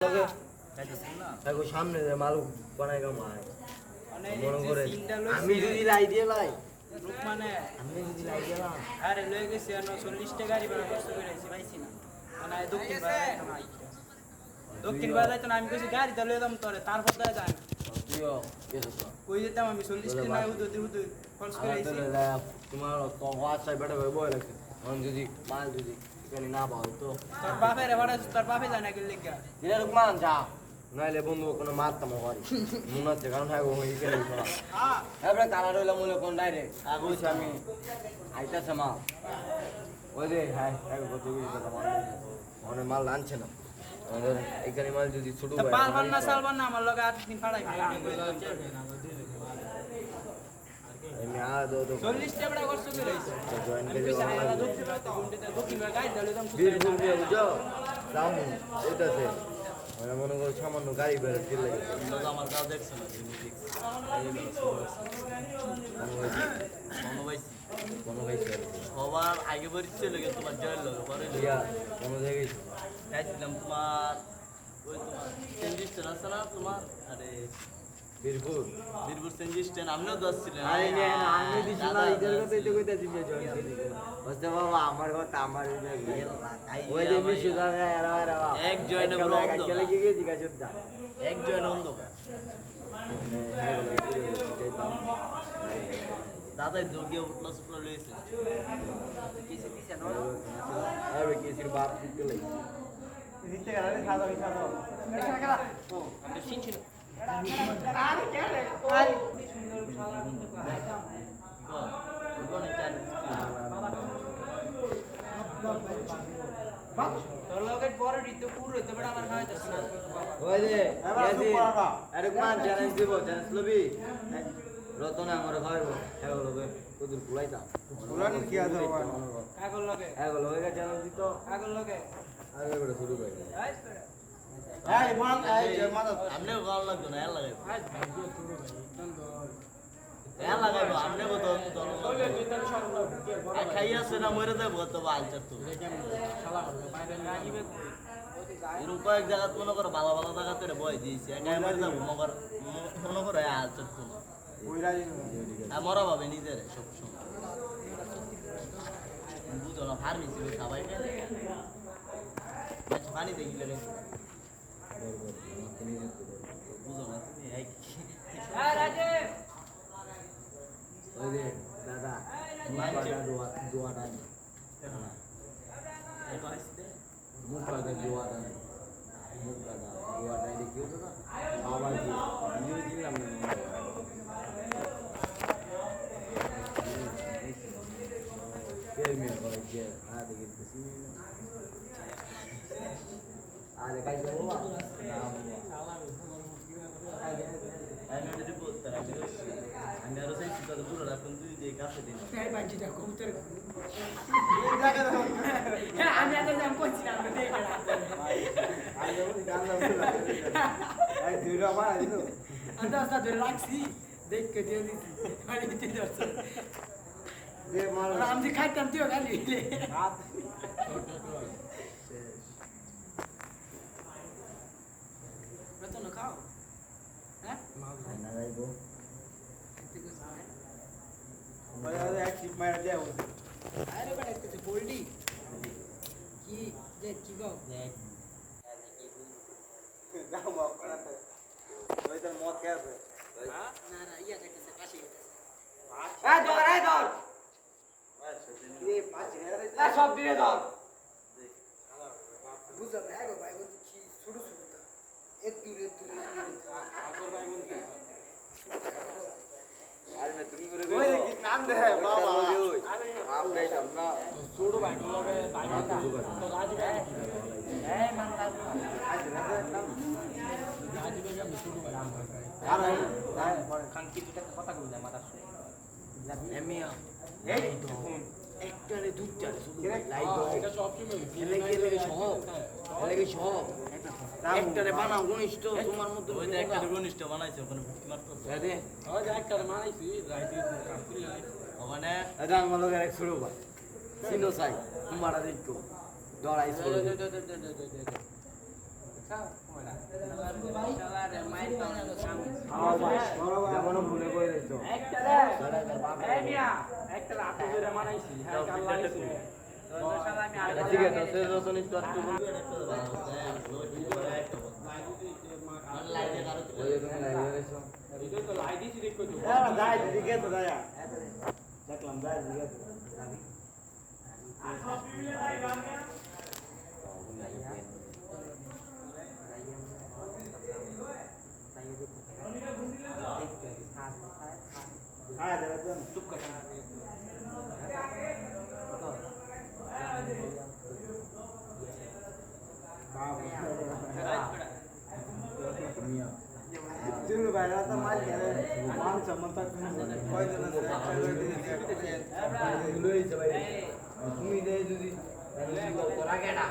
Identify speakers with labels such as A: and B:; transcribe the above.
A: দেখো সামনে যে মালু বানাই গা মায় মনে করে আমি যদি লাই দিয়ে লাই
B: মানে
A: আমি যদি লাই দিলাম
B: আরে লয়ে গেছি আর 40 টা গাড়ি ভাড়া কষ্ট করে আইছি পাইছি না মানে দক্ষিণ বাজার তো নাই দক্ষিণ বাজার তো আমি কইছি গাড়ি তো লয়ে দাম তোরে তারপর তো যায়
A: দিও কেসো তো
B: কই যেতাম আমি 40 টা না উদু খরচ করে আইছি
A: তোমার তো ওয়াটসঅ্যাপ বেটা বই লাগছে আমি যদি মাল যদি এখানে না পাও তো
B: তোর বাপের ভাড়া তোর বাপে জানা গেল লাগা
A: দিলে রুকমান যা নাইলে বন্ধু কোনো মারতাম পারি মনে হচ্ছে কারণ হ্যাঁ ওই গেলে এবারে তারা রইলাম মনে কোন ডাইরেক্ট আগুছি আমি আইতাছে মাল ওই যে হ্যাঁ কত মানে মাল আনছে না আমাদের এখানে মাল যদি ছোট
B: তো পালবান না সালবান না আমার লগে 8 দিন ফাড়াই
A: আমি আ দো
B: 40 টা বড় কষ্ট করে আইছি
A: জয়েন
B: আমি
A: করে
B: কইছি আলা দক্ষিণ বাজার গাড়ি দলে দাম
A: বীর বুঝে বুঝো দাম এটাছে মানে মনে করো সামান্য গাড়ি বেড়ে ফিরে লেগেছে
C: আমার কাজ দেখছো না
A: কোনো গাইছে
C: সবার আগে বাড়ি চলে গেছে তোমার জয়ের লোক পরে
A: ইয়া কোনো জায়গায়
C: যাইছিলাম তোমার ওই তোমার সেঞ্জি স্ট্যান্ড আছে না তোমার আরে
A: বীরপুর
C: বীরপুর সেঞ্জি স্ট্যান্ড আপনিও তো আসছিলেন
A: আরে না আমি দিছি না ইদের কথা এটা কইতা দিবে জয়েন করে বুঝতে বাবা আমার কথা আমার ওই যে মিশু দাদা এরা
C: এক জয়েনে বড় অন্ধ
A: চলে গিয়ে জিজ্ঞাসা করতে
C: এক জয়েন অন্ধকার দাদাই দৌড়িয়ে উঠলো সুটলো লইছে
A: আরে কেসির বাপ দিতে লাগি
B: দিতে গেলে সাদা সাদা ও আমি চিনছি না আরে কেন আরে সুন্দর শালা তোর লগে বড় দিতে পুরো তো বড় আমার হয় যাচ্ছে না
A: ওই যে আরে কোন চ্যালেঞ্জ দিব চ্যালেঞ্জ লবি রতন আমার খাইবো হ্যাঁ লগে তোদের কুলাইতা
B: কুলানি কি আছে আগল লগে
A: চ্যালেঞ্জ দিত
B: আগল লগে
A: আরে বড় শুরু করে
B: এই মান এই মাথা
C: আমনেও গাল লাগতো না এর লাগাইবো এর লাগাইবো আমনেও তো খাই আছে না মরে যাবো তো বালচার তো এরকম কয়েক জায়গা মনে করো ভালো ভালো জায়গাতে বয় দিয়েছি একাই মরে যাবো মনে করো আলচার তো মরা পাবে নিজের সবসময় বুঝো না ফার্মেসি সবাই পানি দেখলে বুঝো না তুমি
A: ওই যে দাদা দোয়াটা মুখ কাটা দোয়াটা নেই মুখ কাটা দোয়াটা এটা কি হতো না আবার কি ভিডিও দিলাম না আরে কাজ করবো
C: আমি আরো চাইছি তাদের পুরো রাখুন তুই যে কাছে দিন
B: আমি আগে জাম করছি না আমি দেখে আন্দাজ ধরে রাখছি দেখকে দিয়ে দিছি খালি দিতে যাচ্ছে
A: দে মাল
B: আমি খাইতাম তুইও খালি রতন খাও হ্যাঁ
A: না যাইবো
B: আরে বেটা একটু বলডি কি যে কি গো না না ইয়া যাইতেছে কাশি সব দিয়ে ধর বুঝা ভাই গো ভাই বলছি কি ছোট ছোট একটু
A: আরে না তুমি করে
B: ওই কি নাম দে বাবা
A: আম গাইতাম না
B: ছোট ভাই লগে ভাই না তো রাজু ভাই এই মান রাজু রাজু ভাই আমি ছোট ভাই আরে খান কি দুটা কথা কই যায় মাথা
A: এমিয়া এই তো একটারে দুটারে শুধু লাইট দাও
B: এটা সব সময়
A: এলাকে সব একটারে বানাও ঘনিষ্ঠ তোমার মধ্যে
C: ওই যে একটা ঘনিষ্ঠ বানাইছে ওখানে ভুটকি মারতো
A: দে
B: ওই যে একটা মানাইছি রাইতে কাজ করি
C: ওখানে
A: এটা আমার লগে এক শুরু বা সিনো সাই তোমারা দেখো দড়াই শুরু
B: আচ্ছা
A: যেমন ভুলে করে দিত ঠিক আছে তোর রতন একটু একটু ওই তুমি লাইভে গেছো তুমি যদি তোরা কেটা